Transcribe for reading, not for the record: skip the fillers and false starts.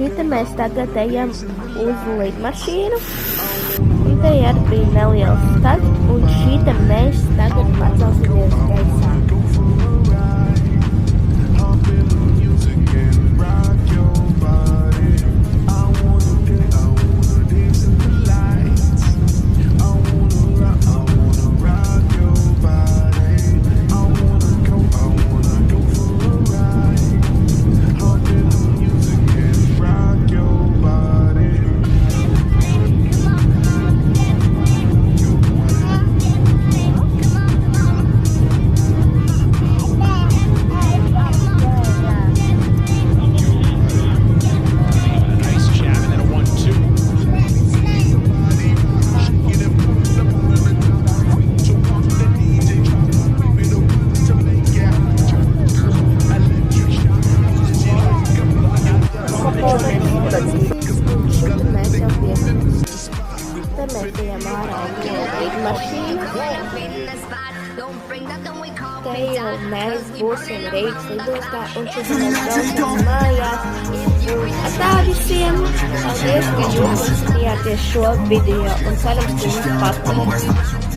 Šita mēs tagad ejam uz lidmašīnu. Un te arī bija neliels staļs, un šita mēs tagad pacelsimies gaisā. Tad mēs ejam ārā no lidmašīnas. Te jau mēs būsim Rīgas lidostā, un šeit mēs braucam mājās. Tā visiem! Paldies, ka jūs skatījāties šo video, un cerams, ka jums patīk.